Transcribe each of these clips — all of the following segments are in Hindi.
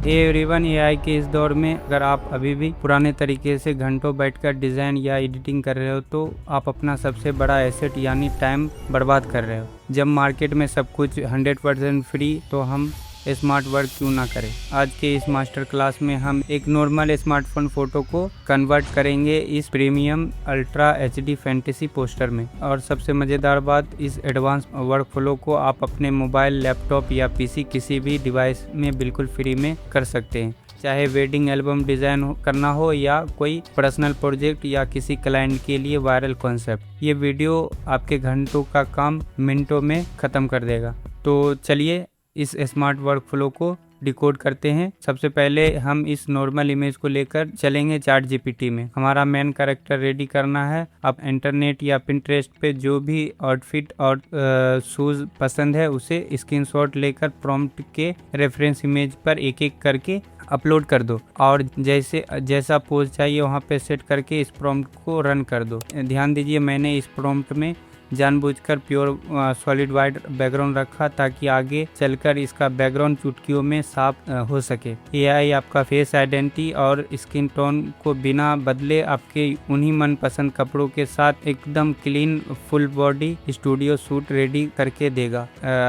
एवरीवन, एआई के इस दौर में अगर आप अभी भी पुराने तरीके से घंटों बैठकर डिज़ाइन या एडिटिंग कर रहे हो तो आप अपना सबसे बड़ा एसेट यानी टाइम बर्बाद कर रहे हो। जब मार्केट में सब कुछ 100% फ्री तो हम स्मार्ट वर्क क्यों ना करें। आज के इस मास्टर क्लास में हम एक नॉर्मल स्मार्टफोन फ़ोटो को कन्वर्ट करेंगे इस premium ultra HD fantasy poster में। और सबसे मज़ेदार बात, इस एडवांस वर्क फ्लो को आप अपने मोबाइल, लैपटॉप या पीसी किसी भी डिवाइस में बिल्कुल फ्री में कर सकते हैं। चाहे वेडिंग एल्बम डिज़ाइन करना हो या कोई पर्सनल प्रोजेक्ट या किसी क्लाइंट के लिए वायरल कॉन्सेप्ट, ये वीडियो आपके घंटों का काम मिनटों में ख़त्म कर देगा। तो चलिए इस स्मार्ट वर्क फ्लो को डिकोड करते हैं। सबसे पहले हम इस नॉर्मल इमेज को लेकर चलेंगे चैट जीपीटी में। हमारा मेन कैरेक्टर रेडी करना है। आप इंटरनेट या पिंटरेस्ट पे जो भी आउटफिट और शूज़ पसंद है उसे स्क्रीनशॉट लेकर प्रॉम्प्ट के रेफरेंस इमेज पर एक एक करके अपलोड कर दो और जैसा पोज चाहिए वहाँ पे सेट करके इस प्रॉम्प्ट को रन कर दो। ध्यान दीजिए, मैंने इस प्रॉम्प्ट में जानबूझकर प्योर सॉलिड वाइट बैकग्राउंड रखा ताकि आगे चलकर इसका बैकग्राउंड चुटकियों में साफ हो सके। एआई आपका फेस आइडेंटिटी और स्किन टोन को बिना बदले आपके उन्हीं मनपसंद कपड़ों के साथ एकदम clean full body studio suit ready करके देगा।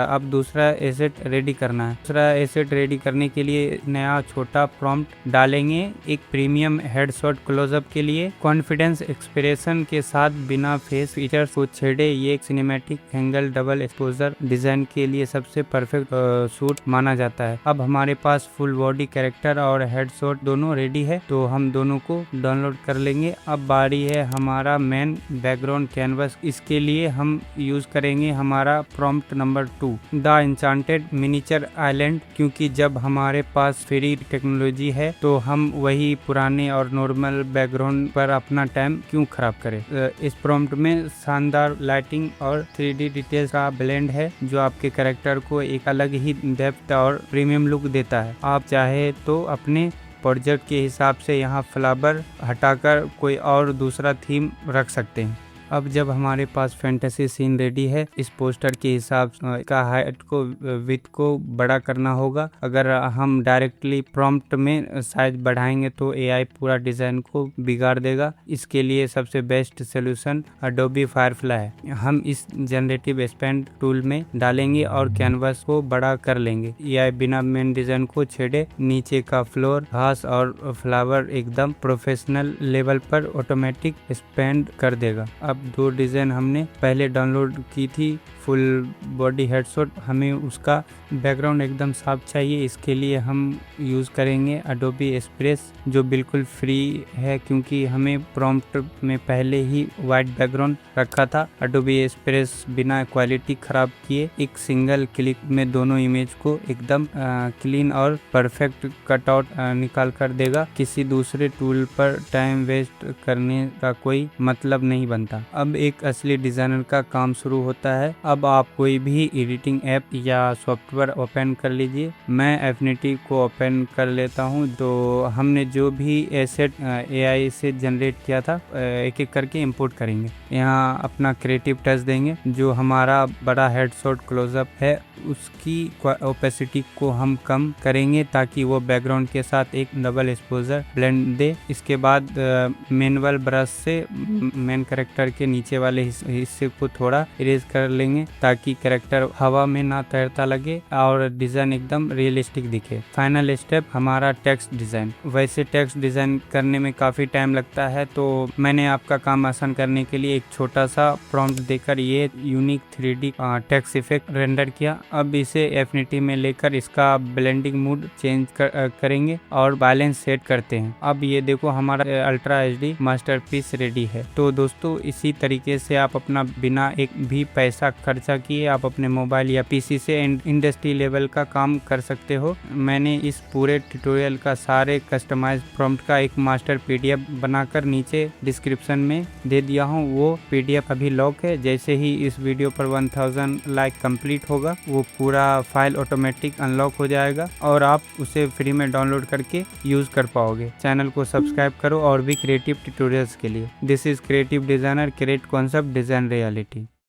अब दूसरा एसेट रेडी करना है। दूसरा एसेट रेडी करने के लिए नया छोटा प्रॉम्प्ट डालेंगे। एक प्रीमियम हेडशॉट क्लोजअप के लिए कॉन्फिडेंस एक्सप्रेशन के साथ बिना फेस फीचर्स को छेड़े ये एक cinematic angle double exposure design के लिए सबसे परफेक्ट सूट माना जाता है। अब हमारे पास फुल बॉडी कैरेक्टर और हेडशॉट दोनों रेडी है, तो हम दोनों को डाउनलोड कर लेंगे। अब बारी है हमारा मेन बैकग्राउंड कैनवस। इसके लिए हम यूज करेंगे हमारा prompt number 2, the enchanted miniature island. क्योंकि जब हमारे पास फ्री टेक्नोलॉजी है तो हम वही पुराने और नॉर्मल बैकग्राउंड पर अपना टाइम क्यों खराब करें। इस प्रॉम्प्ट में शानदार लाइटिंग और 3D डिटेल्स का ब्लेंड है जो आपके कैरेक्टर को एक अलग ही डेप्थ और प्रीमियम लुक देता है। आप चाहे तो अपने प्रोजेक्ट के हिसाब से यहाँ फ्लावर हटाकर कोई और दूसरा थीम रख सकते हैं। अब जब हमारे पास फैंटेसी सीन रेडी है, इस पोस्टर के हिसाब का हाइट को विड्थ को बड़ा करना होगा। अगर हम डायरेक्टली प्रॉम्प्ट में साइज बढ़ाएंगे तो एआई पूरा डिज़ाइन को बिगाड़ देगा। इसके लिए सबसे बेस्ट सोल्यूशन एडोबी फायरफ्लाई है। हम इस जनरेटिव एक्सपेंड टूल में डालेंगे और कैनवास को बड़ा कर लेंगे। एआई बिना मेन डिज़ाइन को छेड़े नीचे का फ्लोर, घास और फ्लावर एकदम प्रोफेशनल लेवल पर ऑटोमेटिक एक्सपेंड कर देगा। अब 2 डिज़ाइन हमने पहले डाउनलोड की थी। फुल बॉडी हेडशॉट, हमें उसका बैकग्राउंड एकदम साफ चाहिए। इसके लिए हम यूज़ करेंगे एडोबी एक्सप्रेस जो बिल्कुल फ्री है, क्योंकि हमें प्रॉम्प्ट में पहले ही वाइट बैकग्राउंड रखा था। एडोबी एक्सप्रेस बिना क्वालिटी ख़राब किए एक सिंगल क्लिक में दोनों इमेज को एकदम क्लीन और परफेक्ट कटआउट निकाल कर देगा। किसी दूसरे टूल पर टाइम वेस्ट करने का कोई मतलब नहीं बनता। अब एक असली डिज़ाइनर का काम शुरू होता है। अब आप कोई भी एडिटिंग ऐप या सॉफ्टवेयर ओपन कर लीजिए। मैं एफिनिटी को ओपन कर लेता हूं। तो हमने जो भी एसेट एआई से जनरेट किया था एक एक करके इंपोर्ट करेंगे। यहाँ अपना क्रिएटिव टच देंगे। जो हमारा बड़ा हेडशॉट क्लोजअप है उसकी ओपेसिटी को हम कम करेंगे ताकि वो बैकग्राउंड के साथ एक डबल एक्सपोजर ब्लेंड दे। इसके बाद मैनुअल ब्रश से मेन कैरेक्टर के नीचे वाले हिस्से को थोड़ा इरेज कर लेंगे ताकि कैरेक्टर हवा में ना तैरता लगे और डिज़ाइन एकदम रियलिस्टिक दिखे। फाइनल स्टेप हमारा टेक्स्ट डिज़ाइन। वैसे टेक्स्ट डिज़ाइन करने में काफ़ी टाइम लगता है, तो मैंने आपका काम आसान करने के लिए एक छोटा सा प्रॉम्प्ट देकर ये unique 3D text effect render किया। अब इसे एफिनिटी में लेकर इसका ब्लेंडिंग मूड चेंज करेंगे और बैलेंस सेट करते हैं। अब ये देखो हमारा अल्ट्रा एचडी मास्टरपीस रेडी है। तो दोस्तों, इसी तरीके से आप अपना बिना एक भी पैसा खर्चा किए आप अपने मोबाइल या पीसी से इंडस्ट्री लेवल का काम कर सकते हो। मैंने इस पूरे ट्यूटोरियल का सारे कस्टमाइज प्रॉम्प्ट का एक मास्टर पीडीएफ बनाकर नीचे डिस्क्रिप्शन में दे दिया हूँ। वो पीडीएफ अभी लॉक है। जैसे ही इस वीडियो पर 1000 लाइक कंप्लीट होगा वो पूरा फाइल ऑटोमेटिक अनलॉक हो जाएगा और आप उसे फ्री में डाउनलोड करके यूज कर पाओगे। चैनल को सब्सक्राइब करो और भी क्रिएटिव ट्यूटोरियल्स के लिए। This is creative designer, create concept, design reality.